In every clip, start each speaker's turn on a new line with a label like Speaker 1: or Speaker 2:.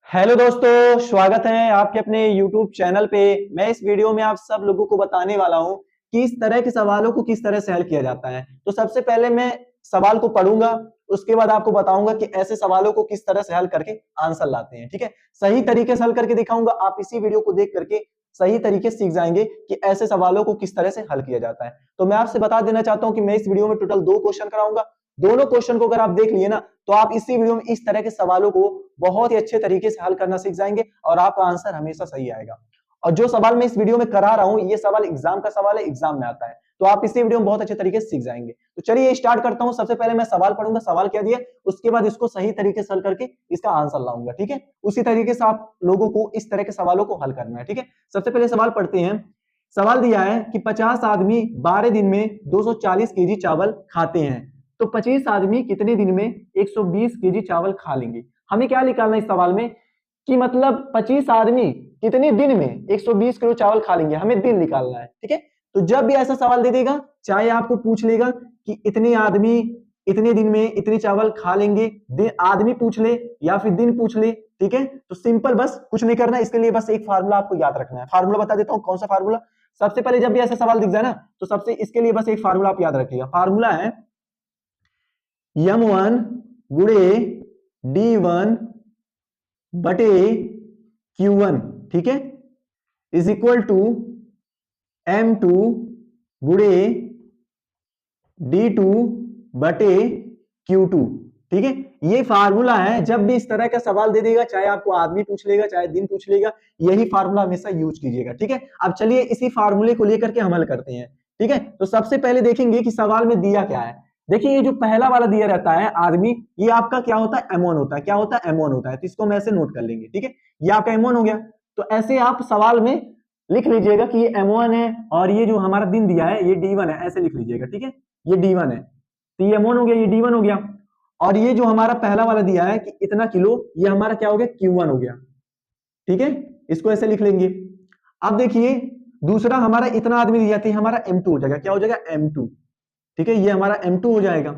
Speaker 1: Hello दोस्तों, स्वागत है आपके अपने YouTube चैनल पे। मैं इस वीडियो में आप सब लोगों को बताने वाला हूं कि इस तरह के सवालों को किस तरह से हल किया जाता है। तो सबसे पहले मैं सवाल को पढ़ूंगा, उसके बाद आपको बताऊंगा कि ऐसे सवालों को किस तरह से हल करके आंसर लाते हैं। ठीक है, सही तरीके से हल करके दिखाऊंगा। आप इसी वीडियो को देख करके सही तरीके से सीख जाएंगे कि ऐसे सवालों को किस तरह से हल किया जाता है। तो मैं आपसे बता देना चाहता हूं कि मैं इस वीडियो में टोटल 2 क्वेश्चन कराऊंगा। दोनों क्वेश्चन को अगर आप देख लिए ना, तो आप इसी वीडियो में इस तरह के सवालों को बहुत ही अच्छे तरीके से हल करना सीख जाएंगे और आपका आंसर हमेशा सही आएगा। और जो सवाल मैं इस वीडियो में करा रहा हूं, ये सवाल एग्जाम का सवाल है, एग्जाम में आता है। तो आप इसी वीडियो में बहुत अच्छे तरीके से सीख जाएंगे। तो चलिए स्टार्ट करता हूं। सबसे पहले मैं सवाल पढ़ूंगा, सवाल क्या दिया, उसके बाद इसको सही तरीके से हल करके इसका आंसर लाऊंगा। ठीक है, उसी तरीके से आप लोगों को इस तरह के सवालों को हल करना है। ठीक है, सबसे पहले सवाल पढ़ते हैं। सवाल दिया है कि 50 आदमी 12 दिन में 240 केजी चावल खाते हैं, तो 25 आदमी कितने दिन में 120 केजी चावल खा लेंगे। हमें क्या निकालना है इस सवाल में कि मतलब 25 आदमी कितने दिन में 120 किलो चावल खा लेंगे, हमें दिन निकालना है। ठीक है, तो जब भी ऐसा सवाल दे देगा, चाहे आपको पूछ लेगा कि इतने आदमी इतने दिन में इतने चावल खा लेंगे, दिन आदमी पूछ ले या फिर दिन पूछ ले, ठीक है, तो सिंपल बस कुछ नहीं करना है। इसके लिए बस एक फार्मूला आपको याद रखना है। फार्मूला बता देता हूं कौन सा फार्मूला। सबसे पहले जब भी ऐसा सवाल दिख जाए ना, तो सबसे इसके लिए बस एक फार्मूला आप याद रखिएगा। फार्मूला है m1 गुणे d1 बटे q1, ठीक है, इज इक्वल टू m2 गुणे d2 बटे q2। ठीक है, ये फार्मूला है। जब भी इस तरह का सवाल दे देगा, चाहे आपको आदमी पूछ लेगा चाहे दिन पूछ लेगा, यही फार्मूला हमेशा यूज कीजिएगा। ठीक है, अब चलिए इसी फार्मूले को लेकर के अमल करते हैं। ठीक है, तो सबसे पहले देखेंगे कि सवाल में दिया क्या है। देखिए, ये जो पहला वाला दिया रहता है आदमी, ये आपका क्या होता है, M1 होता है। क्या होता है, M1 होता है। तो इसको हम ऐसे नोट कर लेंगे। ठीक है, ये आपका M1 हो गया। तो ऐसे आप सवाल में लिख लीजिएगा कि ये M1 है और ये जो हमारा दिन दिया है ये D1 है, ऐसे लिख लीजिएगा। ठीक है, ये D1 है, तो ये M1 हो गया, ये D1 हो गया। और ये जो हमारा पहला वाला दिया है कि इतना किलो, ये हमारा क्या हो गया, Q1 हो गया। ठीक है, इसको ऐसे लिख लेंगे। अब देखिए, दूसरा हमारा इतना आदमी दिया था, हमारा M2 हो जाएगा। क्या हो जाएगा, M2। ठीक है, ये हमारा M2 हो जाएगा।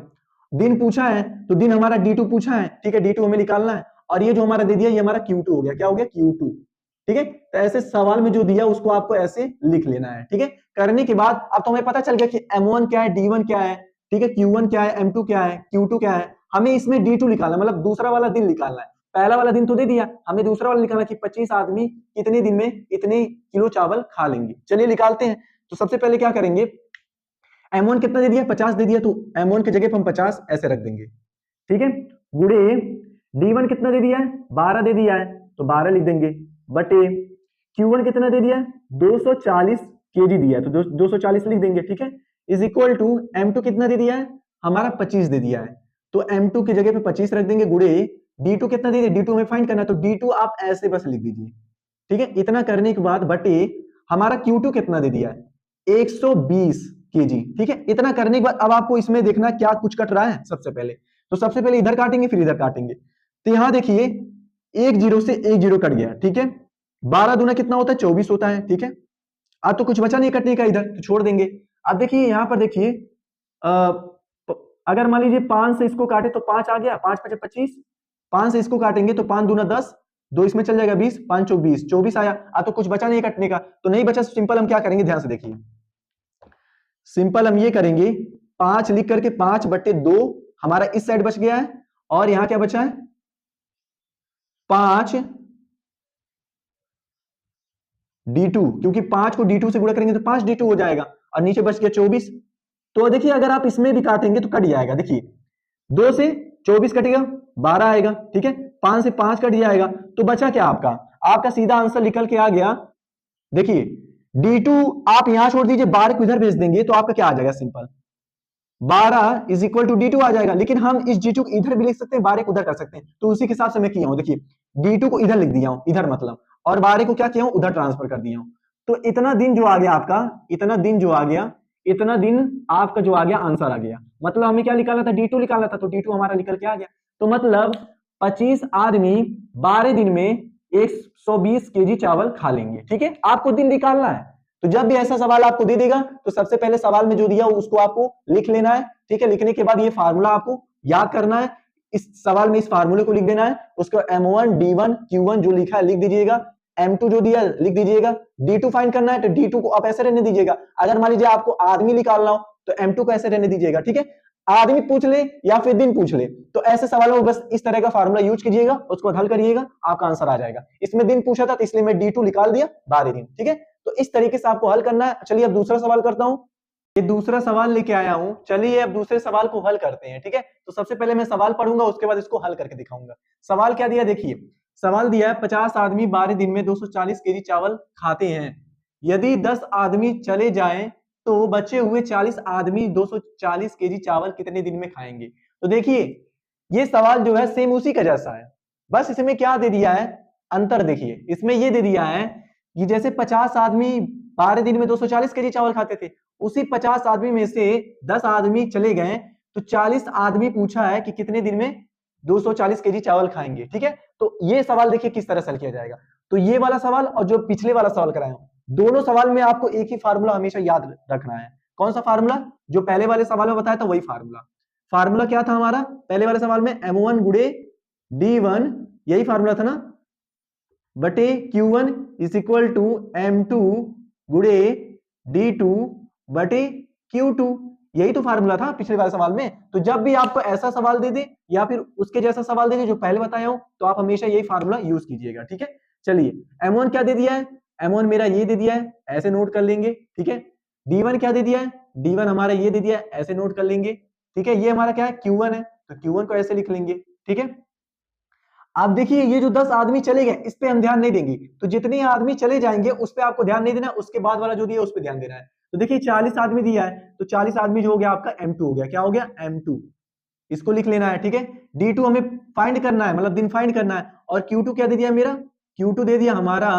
Speaker 1: दिन पूछा है तो दिन हमारा D2 पूछा है। ठीक है, D2 हमें निकालना है। और ये जो हमारा दे दिया, ये हमारा Q2 हो गया। क्या हो गया, Q2। ठीक है, तो ऐसे सवाल में जो दिया उसको आपको ऐसे लिख लेना है। ठीक है, करने के बाद अब तो हमें पता चल गया कि M1 क्या है, D1 क्या है, ठीक है, Q1 क्या है, M2 क्या है, Q2 क्या है। हमें इसमें D2 निकालना, मतलब दूसरा वाला दिन निकालना है। पहला वाला दिन तो दे दिया, हमें दूसरा वाला निकालना कि 25 आदमी कितने दिन में इतने किलो चावल खा लेंगे। चलिए निकालते हैं। तो सबसे पहले क्या करेंगे, M1 कितना दे दिया, 50 दे दिया, तो M1 की जगह पर हम 50 ऐसे रख देंगे। ठीक है, गुणे D1 कितना दे दिया है, 12 दे दिया है, तो 12 लिख देंगे, बटे Q1 कितना दे दिया है, 240 केजी दिया है, तो 240 लिख देंगे। ठीक है, इज इक्वल टू M2 कितना दे दिया है, हमारा 25 दे दिया है, तो M2 की जगह पे 25 रख देंगे, गुणे D2 कितना दे दिया, D2 हमें फाइंड करना है, तो D2 आप ऐसे बस लिख दीजिए। ठीक है, इतना करने के बाद बटे हमारा Q2 कितना दे दिया है, 120 केजी। ठीक है, इतना करने के बाद अब आपको इसमें देखना क्या कुछ कट रहा है। सबसे पहले तो सबसे पहले इधर काटेंगे फिर इधर काटेंगे। तो यहां देखिए, एक जीरो से एक जीरो कट गया। ठीक है, 12 दूना कितना होता है, 24 होता है। ठीक है, अब तो कुछ बचा नहीं कटने का, इधर तो छोड़ देंगे। अब देखिए यहां पर देखिए, अगर मान लीजिए 5 से इसको काटे तो 5 आ गया, 5 5 25। 5 से इसको काटेंगे तो 5 दूना 10, 2 इसमें चल जाएगा 20, 5 24, 24 आया। अब तो कुछ बचा नहीं कटने का, तो नहीं बचा। सिंपल हम क्या करेंगे, ध्यान से देखिए, सिंपल हम ये करेंगे, 5 लिख करके 5 बट्टे 2 हमारा इस साइड बच गया है, और यहां क्या बचा है, 5 D2, क्योंकि 5 को D2 से गुणा करेंगे तो 5 D2 हो जाएगा, और नीचे बच गया 24। तो देखिए अगर आप इसमें भी काटेंगे तो कट जाएगा। देखिए 2 से 24 कटेगा, 12 आएगा। ठीक है, 5 से 5 कट जाएगा, तो बचा क्या आपका, आपका सीधा आंसर निकल के आ गया। देखिए D2 आप यहां छोड़ दीजिए, 12 को इधर भेज देंगे तो आपका क्या आ जाएगा, simple 12 is equal to D2 आ जाएगा। लेकिन हम इस D2 को इधर भी लिख सकते हैं, 12 को उधर कर सकते हैं, तो उसी के हिसाब से मैं किया हूं। देखिए D2 को इधर लिख दिया हूं, इधर मतलब, और 12 को क्या किया हूं, उधर ट्रांसफर कर दिया हूं। तो इतना दिन जो आ गया आपका, इतना दिन जो आ गया, इतना दिन आपका जो आ गया, आंसर आ गया। मतलब हमें क्या निकालना था, D2 निकालना था, तो D2 हमारा निकल के आ गया। तो मतलब 25 आदमी 12 दिन में 120 केजी चावल खा लेंगे। ठीक है, आपको दिन निकालना है। तो जब भी ऐसा सवाल आपको दे देगा, तो सबसे पहले सवाल में जो दिया उसको आपको लिख लेना है। ठीक है, लिखने के बाद ये फार्मूला आपको याद करना है। इस सवाल में इस फार्मूले को लिख देना है, उसको M1 D1 Q1 जो लिखा है लिख दीजिएगा, M2 जो दिया है लिख दीजिएगा, D2 फाइंड करना है तो D2 को आप ऐसे रहने दीजिएगा। अगर मान लीजिए आपको आदमी निकालना हो तो M2 को ऐसे रहने दीजिएगा, ठीक है। आदमी पूछ ले या फिर दिन पूछ ले तो ऐसे सवालों में बस इस तरह का फार्मूला यूज कीजिएगा, उसको हल करिएगा, आपका आंसर आ जाएगा। इसमें दिन पूछा था तो इसलिए मैं D2 निकाल दिया 12 दिन, ठीक है। तो इस तरीके से आपको हल करना है। चलिए अब दूसरा सवाल करता हूं, ये दूसरा सवाल लेके आया हूं, चलिए अब दूसरे सवाल को हल करते हैं, ठीक है। तो सबसे पहले मैं सवाल पढ़ूंगा, उसके बाद इसको हल करके दिखाऊंगा। सवाल क्या दिया देखिए, सवाल दिया है 50 आदमी 12 दिन में 240 केजी चावल खाते हैं, यदि 10 आदमी चले जाएं तो बचे हुए 40 आदमी 240 केजी चावल कितने दिन में खाएंगे। तो देखिए ये सवाल जो है सेम उसी का जैसा है, बस इसमें क्या दे दिया है, अंतर देखिए, इसमें ये दे दिया है कि जैसे 50 आदमी 12 दिन में 240 केजी चावल खाते थे, उसी 50 आदमी में से 10 आदमी चले गए तो 40 आदमी पूछा है कि कितने दिन में 240 केजी चावल खाएंगे, ठीक है। तो ये सवाल देखिए किस तरह से हल किया जाएगा। तो ये वाला सवाल और जो पिछले वाला सवाल कराया हूं, दोनों सवाल में आपको एक ही फार्मूला हमेशा याद रखना है। कौन सा फार्मूला, जो पहले वाले सवाल में बताया था वही फार्मूला। फार्मूला क्या था हमारा पहले वाले सवाल में, M1 गुड़े D1, यही फार्मूला था ना, बटे Q1 is equal to M2 गुड़े D2 बटे Q2, यही तो फार्मूला था पिछले वाले सवाल में। तो जब भी आपको ऐसा सवाल दे दे या फिर उसके जैसा सवाल दे दे जो पहले बताया हो, तो आप हमेशा यही फार्मूला यूज कीजिएगा, ठीक है। चलिए M1 क्या दे दिया है, M1 मेरा ये दे दिया है, ऐसे नोट कर लेंगे, ठीक है। D1 क्या दे दिया है, D1 हमारा ये दे दिया है, ऐसे नोट कर लेंगे, ठीक है। ये हमारा क्या है, Q1 है, तो Q1 को ऐसे लिख लेंगे, ठीक है। आप देखिए ये जो 10 आदमी चले गए इस पे हम ध्यान नहीं देंगे, तो जितने आदमी चले जाएंगे उस पे आपको ध्यान नहीं देना, उसके बाद वाला जो दिया उस पे ध्यान देना है। तो देखिए 40 आदमी दिया है, तो 40 आदमी जो हो गया आपका M2 हो गया, क्या हो गया M2, इसको लिख लेना है, ठीक है। D2 हमें फाइंड करना है, मतलब दिन फाइंड करना है, और Q2 क्या दे दिया मेरा, Q2 दे दिया हमारा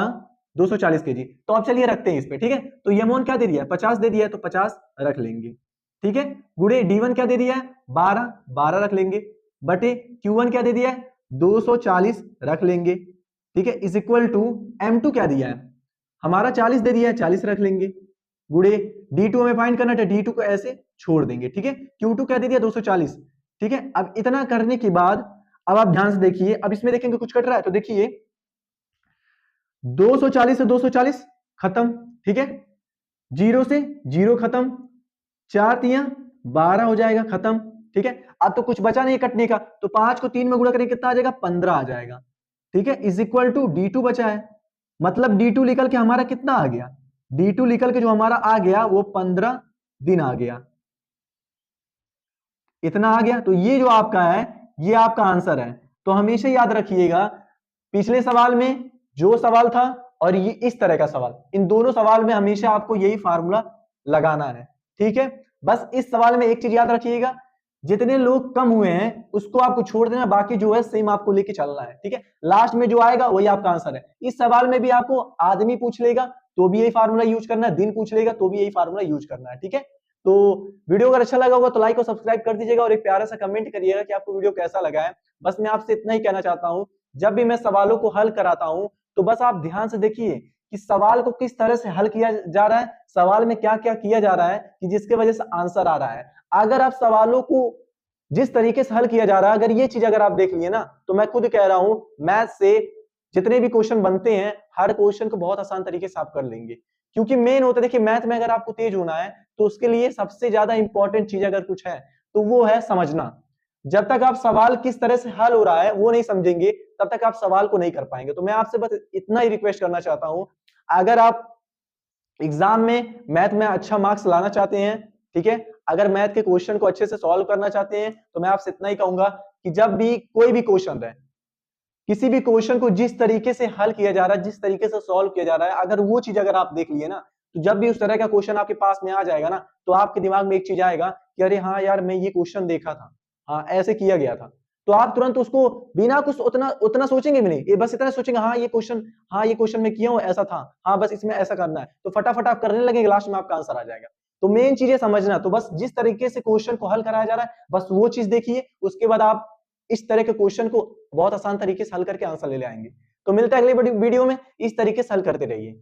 Speaker 1: 240 केजी। तो अब चलिए रखते हैं इस पे, ठीक है। तो M1 क्या दे दिया, 50 दे दिया है, तो 50 रख लेंगे, ठीक है। गुड़े D1 क्या दे दिया है, 12 रख लेंगे, बटे Q1 क्या दे दिया है, 240 रख लेंगे, ठीक है, इज इक्वल टू M2 क्या दिया है हमारा 40 दे दिया है, 40 रख लेंगे, गुड़े D2 हमें फाइंड करना है, D2 को ऐसे छोड़ देंगे, ठीक है। Q2 क्या दे दिया 240, ठीक है। अब इतना करने के बाद अब आप ध्यान से देखिए, अब इसमें देखेंगे कुछ कट रहा है, तो देखिए 240 से 240 खत्म, ठीक है, 0 से 0 खत्म, 4 तियां 12 हो जाएगा खत्म, ठीक है। अब तो कुछ बचा नहीं कटने का, तो 5 को 3 में गुणा करेंगे कितना आ जाएगा, 15 आ जाएगा, ठीक है, इज इक्वल टू D2 बचा है, मतलब D2 निकल के हमारा कितना आ गया, D2 निकल के जो हमारा आ गया वो 15 दिन आ गया, इतना आ गया। तो ये जो आपका है ये आपका आंसर है। तो हमेशा याद रखिएगा पिछले सवाल में जो सवाल था और ये इस तरह का सवाल, इन दोनों सवाल में हमेशा आपको यही फार्मूला लगाना है, ठीक है। बस इस सवाल में एक चीज याद रखिएगा, जितने लोग कम हुए हैं उसको आपको छोड़ देना, बाकी जो है सेम आपको लेके चलना है, ठीक है। लास्ट में जो आएगा वही आपका आंसर है। इस सवाल में भी आपको आदमी पूछ लेगा तो भी यही फार्मूला यूज करना है, दिन पूछ लेगा तो भी यही फार्मूला यूज करना है, ठीक है। तो वीडियो अगर अच्छा लगा होगा तो लाइक और सब्सक्राइब कर दीजिएगा और एक प्यारा सा कमेंट करिएगा कि आपको वीडियो कैसा लगा है। बस मैं आपसे इतना ही कहना चाहता हूं, जब भी मैं सवालों को हल कराता हूं तो बस आप ध्यान से देखिए कि सवाल को किस तरह से हल किया जा रहा है, सवाल में क्या क्या किया जा रहा है कि जिसके वजह से आंसर आ रहा है। अगर आप सवालों को जिस तरीके से हल किया जा रहा है, अगर ये चीज अगर आप देख लिए ना, तो मैं खुद कह रहा हूं मैथ से जितने भी क्वेश्चन बनते हैं हर क्वेश्चन को बहुत आसान तरीके से आप कर लेंगे। क्योंकि मेन होता है, देखिए मैथ में अगर आपको तेज होना है तो उसके लिए सबसे ज्यादा इंपॉर्टेंट चीज अगर कुछ है तो वो है समझना। जब तक आप सवाल किस तरह से हल हो रहा है वो नहीं समझेंगे तब तक आप सवाल को नहीं कर पाएंगे। तो मैं आपसे बस इतना ही रिक्वेस्ट करना चाहता हूं, अगर आप एग्जाम में मैथ में अच्छा मार्क्स लाना चाहते हैं, ठीक है, अगर मैथ के क्वेश्चन को अच्छे से सॉल्व करना चाहते हैं, तो मैं आपसे इतना ही कहूंगा कि जब भी कोई भी क्वेश्चन रहे, किसी भी क्वेश्चन को जिस तरीके से हल किया जा रहा है, जिस तरीके से सॉल्व किया जा रहा है, अगर वो चीज अगर आप देख लिए ना, तो जब भी उस तरह का क्वेश्चन आपके पास में आ जाएगा ना, तो आपके दिमाग में एक चीज आएगा कि अरे हाँ यार मैं ये क्वेश्चन देखा था, हाँ ऐसे किया गया था। तो आप तुरंत उसको बिना कुछ उतना उतना सोचेंगे भी नहीं, ये बस इतना सोचेंगे हाँ ये क्वेश्चन में किया हूं ऐसा था, हाँ बस इसमें ऐसा करना है, तो फटाफट आप करने लगेंगे, लास्ट में आपका आंसर आ जाएगा। तो मेन चीज है समझना। तो बस जिस तरीके से क्वेश्चन को हल कराया जा रहा है बस वो चीज देखिए, उसके बाद आप इस तरह के क्वेश्चन को बहुत आसान तरीके से हल करके आंसर ले आएंगे। तो मिलता है अगली वीडियो में, इस तरीके से हल करते रहिए।